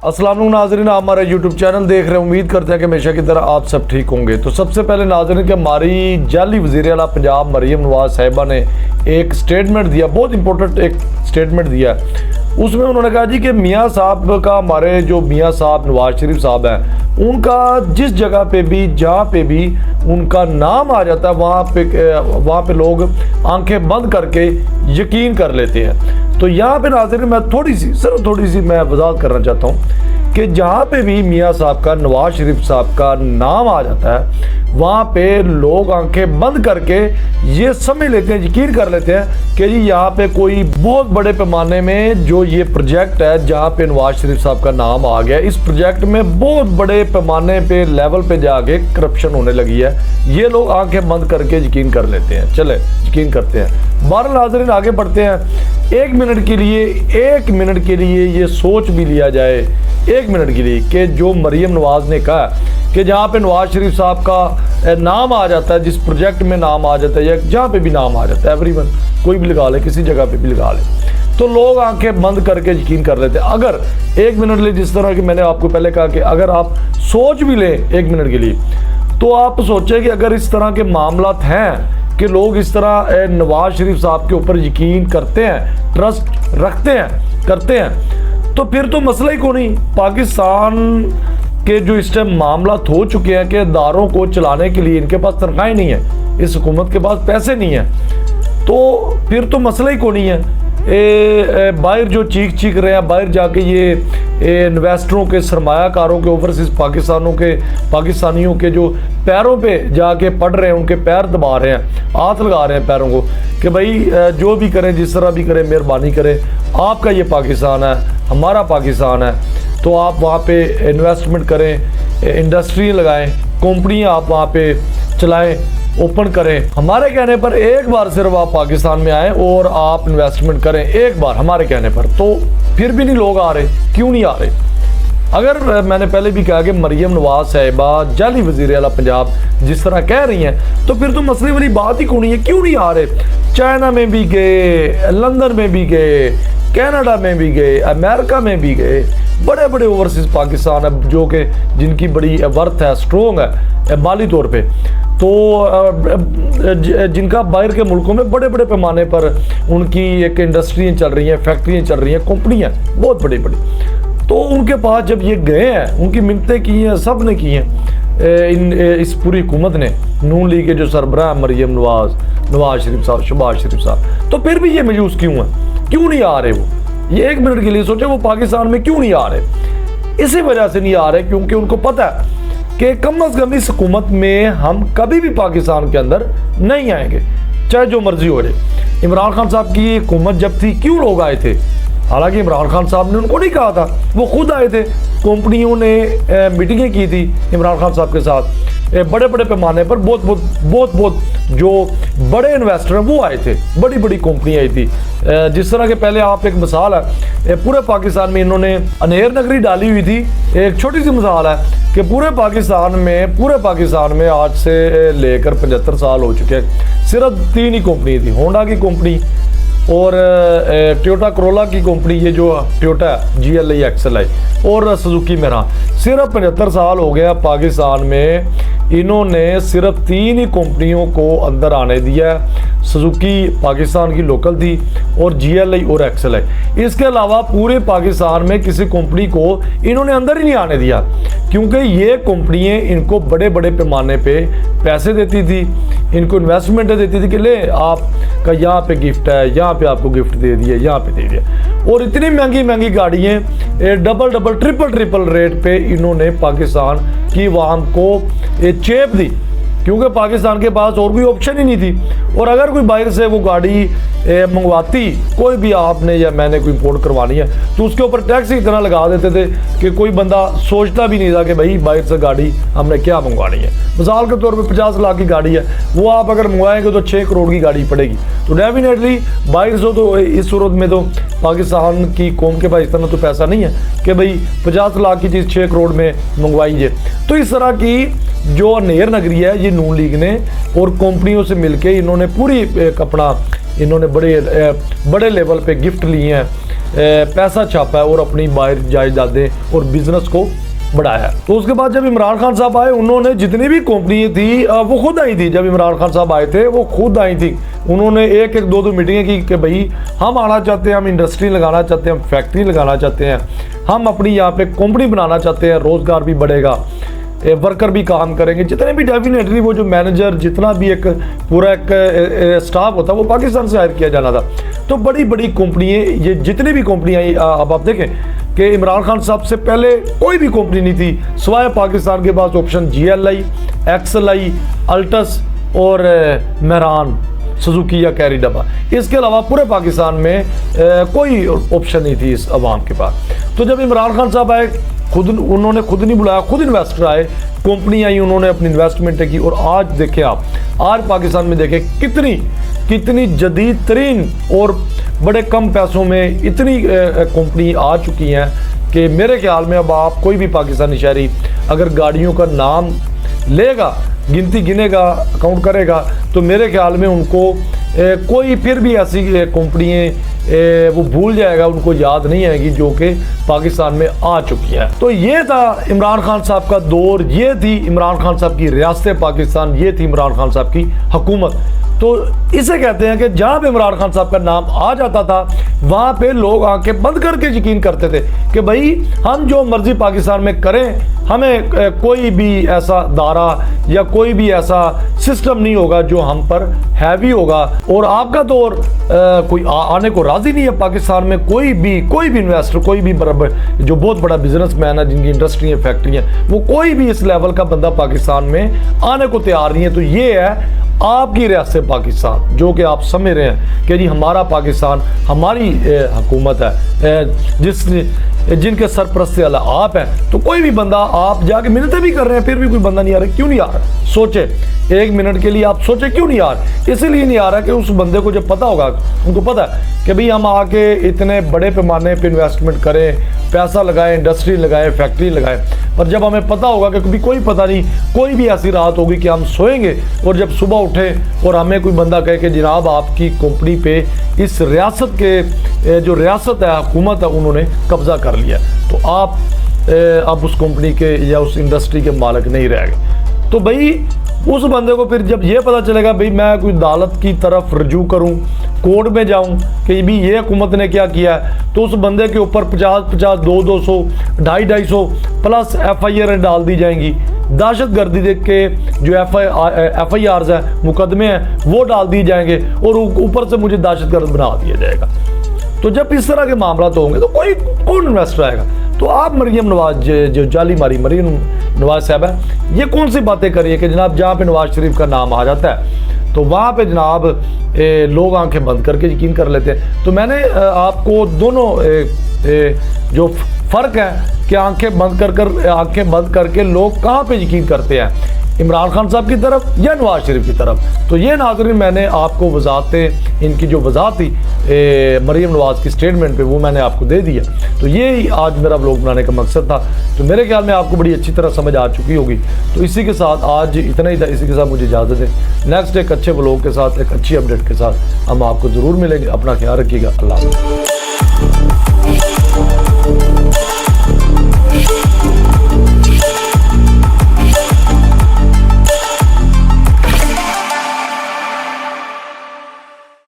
अस्सलाम वालेकुम नाज़रीन, आप हमारा यूट्यूब चैनल देख रहे हैं। उम्मीद करते हैं कि हमेशा की तरह आप सब ठीक होंगे। तो सबसे पहले नाज़रीन कि हमारी जाली वज़ीर आला पंजाब मरियम नवाज़ साहिबा ने एक स्टेटमेंट दिया, बहुत इंपॉर्टेंट एक स्टेटमेंट दिया। उसमें उन्होंने कहा जी कि मियाँ साहब का, हमारे जो मियाँ साहब नवाज शरीफ साहब हैं, उनका जिस जगह पे भी, जहाँ पे भी उनका नाम आ जाता है वहाँ पे लोग आंखें बंद करके यकीन कर लेते हैं। तो यहाँ पे नाज़रीन मैं सिर्फ थोड़ी सी मैं वजाहत करना चाहता हूँ कि जहाँ पे भी मियाँ साहब का, नवाज शरीफ साहब का नाम आ जाता है, वहाँ पे लोग आंखें बंद करके ये समझ लेते हैं, यकीन कर लेते हैं कि जी यहाँ पे कोई बहुत बड़े पैमाने में जो ये प्रोजेक्ट है, जहाँ पे नवाज शरीफ साहब का नाम आ गया, इस प्रोजेक्ट में बहुत बड़े पैमाने पे, लेवल पे जाके करप्शन होने लगी है। ये लोग आंखें बंद करके यकीन कर लेते हैं, चले यकीन करते हैं। बहरहाल नाज़रीन आगे बढ़ते हैं। एक मिनट के लिए ये सोच भी लिया जाए, एक मिनट के लिए, कि जो मरियम नवाज ने कहा कि जहाँ पे नवाज शरीफ साहब का नाम आ जाता है, जिस प्रोजेक्ट में नाम आ जाता है, या जहाँ पे भी नाम आ जाता है, एवरीवन कोई भी लगा ले, किसी जगह पे भी लगा ले, तो लोग आंखें बंद करके यकीन कर लेते हैं। अगर एक मिनट ले, जिस तरह की मैंने आपको पहले कहा कि अगर आप सोच भी लें एक मिनट के लिए, तो आप सोचें कि अगर इस तरह के मामलात हैं कि लोग इस तरह नवाज शरीफ साहब के ऊपर यकीन करते हैं, ट्रस्ट रखते हैं, करते हैं, तो फिर तो मसला ही को नहीं। पाकिस्तान के जो इस टाइम मामला हो चुके हैं कि इदारों को चलाने के लिए इनके पास तनख्वाहें नहीं है, इस हुकूमत के पास पैसे नहीं है, तो फिर तो मसला ही को नहीं है। बाहर जो चीख रहे हैं, बाहर जाके ये इन्वेस्टरों के, सरमायाकारों के, ओवरसीज पाकिस्तानियों के जो पैरों पे जाके पड़ रहे हैं, उनके पैर दबा रहे हैं, हाथ लगा रहे हैं पैरों को कि भाई जो भी करें, जिस तरह भी करें, मेहरबानी करें, आपका ये पाकिस्तान है, हमारा पाकिस्तान है, तो आप वहाँ पे इन्वेस्टमेंट करें, इंडस्ट्री लगाएं, कंपनियाँ आप वहाँ पे चलाएं, ओपन करें। हमारे कहने पर एक बार सिर्फ आप पाकिस्तान में आए और आप इन्वेस्टमेंट करें, एक बार हमारे कहने पर, तो फिर भी नहीं लोग आ रहे। क्यों नहीं आ रहे? अगर मैंने पहले भी कहा कि मरियम नवाज साहिबा जाली वज़ीर आला पंजाब जिस तरह कह रही हैं, तो फिर तो मसले वाली बात ही क्यों नहीं है? क्यों नहीं आ रहे? चाइना में भी गए, लंदन में भी गए, कनाडा में भी गए, अमेरिका में भी गए, बड़े बड़े ओवरसीज पाकिस्तान है जो कि जिनकी बड़ी वर्थ है, स्ट्रोंग है माली तौर पे, तो जिनका बाहर के मुल्कों में बड़े बड़े पैमाने पर उनकी एक इंडस्ट्रियाँ चल रही हैं, फैक्ट्रियाँ चल रही हैं, कंपनियाँ बहुत बड़ी बड़ी, तो उनके पास जब ये गए हैं, उनकी मिन्नतें की हैं, सब ने की हैं, इस पूरी हुकूमत ने, नून लीग के जो सरबराह मरियम नवाज शरीफ साहब, शहबाज शरीफ साहब, तो फिर भी ये मायूस क्यों है? क्यों नहीं आ रहे वो? ये एक मिनट के लिए सोचे, वो पाकिस्तान में क्यों नहीं आ रहे? इसी वजह से नहीं आ रहे क्योंकि उनको पता है कि कम अज कम इस हुकूमत में हम कभी भी पाकिस्तान के अंदर नहीं आएंगे, चाहे जो मर्जी हो जाए। इमरान खान साहब की हुकूमत जब थी, क्यों लोग आए थे? हालांकि इमरान खान साहब ने उनको नहीं कहा था, वो खुद आए थे, कंपनियों ने मीटिंगें की थी इमरान खान साहब के साथ, बड़े बड़े पैमाने पर बहुत जो बड़े इन्वेस्टर हैं वो आए थे, बड़ी बड़ी कंपनी आई थी। जिस तरह के पहले आप एक मिसाल है, पूरे पाकिस्तान में इन्होंने अनेर नगरी डाली हुई थी। एक छोटी सी मिसाल है कि पूरे पाकिस्तान में आज से लेकर 75 साल हो चुके हैं, सिर्फ 3 ही कंपनी थी, होंडा की कंपनी और टोयोटा करोला की कंपनी, ये जो टोयोटा GLI XLI, और सुजुकी मेरा। सिर्फ 75 साल हो गया पाकिस्तान में, इन्होंने सिर्फ 3 ही कंपनियों को अंदर आने दिया। सुजुकी पाकिस्तान की लोकल थी और GLI और XLI। इसके अलावा पूरे पाकिस्तान में किसी कंपनी को इन्होंने अंदर ही नहीं आने दिया, क्योंकि ये कंपनियां इनको बड़े बड़े पैमाने पे पैसे देती थी, इनको इन्वेस्टमेंट देती थी कि ले आपका यहाँ पे गिफ्ट है, यहाँ पे आपको गिफ्ट दे दिया, यहाँ पे दे दिया। और इतनी महंगी गाड़ियाँ डबल ट्रिपल रेट पे इन्होंने पाकिस्तान की वाम को चेप दी, क्योंकि पाकिस्तान के पास और कोई ऑप्शन ही नहीं थी। और अगर कोई बाहर से वो गाड़ी मंगवाती, कोई भी आपने या मैंने कोई इंपोर्ट करवानी है, तो उसके ऊपर टैक्स इतना लगा देते थे कि कोई बंदा सोचता भी नहीं था कि भाई बाहर से गाड़ी हमने क्या मंगवानी है। मिसाल के तौर पे 50 लाख की गाड़ी है, वो आप अगर मंगवाएंगे तो 6 करोड़ की गाड़ी पड़ेगी। तो डेफिनेटली बाहर से तो इस सूरत में तो पाकिस्तान की कौम के पास इतना तो पैसा नहीं है कि भाई 50 लाख की चीज़ 6 करोड़ में मंगवाइए। तो इस तरह की जो अनेर नगरी है, ये नून लीग ने और कंपनियों से मिलके इन्होंने पूरी अपना, इन्होंने बड़े लेवल पे गिफ्ट लिए हैं पैसा छापा है और अपनी बाहर जायदादें और बिजनेस को बढ़ाया। तो उसके बाद जब इमरान खान साहब आए, उन्होंने जितनी भी कंपनी थी वो खुद आई थी। जब इमरान खान साहब आए थे वो खुद आई थी। उन्होंने एक एक दो मीटिंगें की कि भाई हम आना चाहते हैं, हम इंडस्ट्री लगाना चाहते हैं, हम फैक्ट्री लगाना चाहते हैं, हम अपनी यहाँ पे कंपनी बनाना चाहते हैं, रोज़गार भी बढ़ेगा, वर्कर भी काम करेंगे, जितने भी डेफिनेटली वो जो मैनेजर जितना भी एक पूरा एक स्टाफ होता है वो पाकिस्तान से हायर किया जाना था। तो बड़ी बड़ी कंपनियाँ, ये जितनी भी कंपनियाँ अब आप देखें कि इमरान खान साहब से पहले कोई भी कंपनी नहीं थी सिवाय पाकिस्तान के पास ऑप्शन GLI, XLI, अल्टस और मेहरान, सुजुकी या कैरी डब्बा। इसके अलावा पूरे पाकिस्तान में कोई ऑप्शन नहीं थी इस अवाम के पास। तो जब इमरान खान साहब आए, उन्होंने खुद नहीं बुलाया, खुद इन्वेस्टर आए, कंपनी आई, उन्होंने अपनी इन्वेस्टमेंट की। और आज देखें आप, आज पाकिस्तान में देखें कितनी जदीद तरीन और बड़े कम पैसों में इतनी कंपनी आ चुकी हैं कि मेरे ख्याल में अब आप कोई भी पाकिस्तानी शहरी अगर गाड़ियों का नाम लेगा, गिनती गिनेगा, काउंट करेगा, तो मेरे ख्याल में उनको कोई फिर भी ऐसी कंपनियाँ वो भूल जाएगा, उनको याद नहीं आएगी जो कि पाकिस्तान में आ चुकी है। तो ये था इमरान खान साहब का दौर, ये थी इमरान खान साहब की रियासत पाकिस्तान, ये थी इमरान खान साहब की हुकूमत। तो इसे कहते हैं कि जहाँ पे इमरान खान साहब का नाम आ जाता था वहाँ पे लोग आंखें बंद करके यकीन करते थे कि भाई हम जो मर्जी पाकिस्तान में करें, हमें कोई भी ऐसा दारा या कोई भी ऐसा सिस्टम नहीं होगा जो हम पर हैवी होगा। और आपका दौर कोई आने को राजी नहीं है पाकिस्तान में। कोई भी इन्वेस्टर, कोई भी बराबर जो बहुत बड़ा बिजनेसमैन है, जिनकी इंडस्ट्री है, फैक्ट्री है, वो कोई भी इस लेवल का बंदा पाकिस्तान में आने को तैयार नहीं है। तो ये है आपकी रियासत पाकिस्तान, जो कि आप समझ रहे हैं कि जी हमारा पाकिस्तान, हमारी हुकूमत है, जिनके सरपरस्त वाला आप हैं। तो कोई भी बंदा, आप जाके मिन्नतें भी कर रहे हैं फिर भी कोई बंदा नहीं आ रहा। क्यों नहीं आ रहा? सोचे एक मिनट के लिए, आप सोचे क्यों नहीं आ रहा? इसीलिए नहीं आ रहा कि उस बंदे को जब पता होगा, उनको पता है कि भाई हम आके इतने बड़े पैमाने पे इन्वेस्टमेंट करें, पैसा लगाएं, इंडस्ट्री लगाएं, फैक्ट्री लगाएं, पर जब हमें पता होगा कि कभी कोई पता नहीं, कोई भी ऐसी रात होगी कि हम सोएंगे और जब सुबह उठे और हमें कोई बंदा कहे कि जनाब आपकी कंपनी पे इस रियासत के जो रियासत है, हुकूमत है, उन्होंने कब्जा कर लिया, तो आप अब उस कंपनी के या उस इंडस्ट्री के मालिक नहीं रह गए। तो भाई उस बंदे को फिर जब ये पता चलेगा भाई मैं कोई अदालत की तरफ रजू करूं, कोर्ट में जाऊं कि भी ये हुकूमत ने क्या किया है, तो उस बंदे के ऊपर 50-50, 200, 250 प्लस FIR डाल दी जाएंगी। दहशतगर्दी के जो FIRs हैं, मुकदमे हैं, वो डाल दिए जाएंगे और ऊपर से मुझे दहशतगर्द बना दिया जाएगा। तो जब इस तरह के मामला तो होंगे तो कौन इन्वेस्टर आएगा? तो आप मरीम नवाज, जो जाली मारी मरीम नवाज साहब है, ये कौन सी बातें करिए कि जनाब जहाँ पे नवाज शरीफ का नाम आ जाता है तो वहाँ पे जनाब लोग आंखें बंद करके यकीन कर लेते हैं। तो मैंने आपको दोनों जो फ़र्क है कि आंखें बंद करके लोग कहाँ पे यकीन करते हैं, इमरान खान साहब की तरफ या नवाज शरीफ की तरफ। तो ये नाज़रीन मैंने आपको वजाहतें, इनकी जो वजाहत थी मरीम नवाज की स्टेटमेंट पे, वो मैंने आपको दे दिया। तो ये आज मेरा व्लॉग बनाने का मकसद था। तो मेरे ख्याल में आपको बड़ी अच्छी तरह समझ आ चुकी होगी। तो इसी के साथ आज इतना ही था। इसी के साथ मुझे इजाज़त दें। नेक्स्ट एक अच्छे व्लॉग के साथ, एक अच्छी अपडेट के साथ हम आपको ज़रूर मिलेंगे। अपना ख्याल रखिएगा। अल्लाह हाफ़िज़।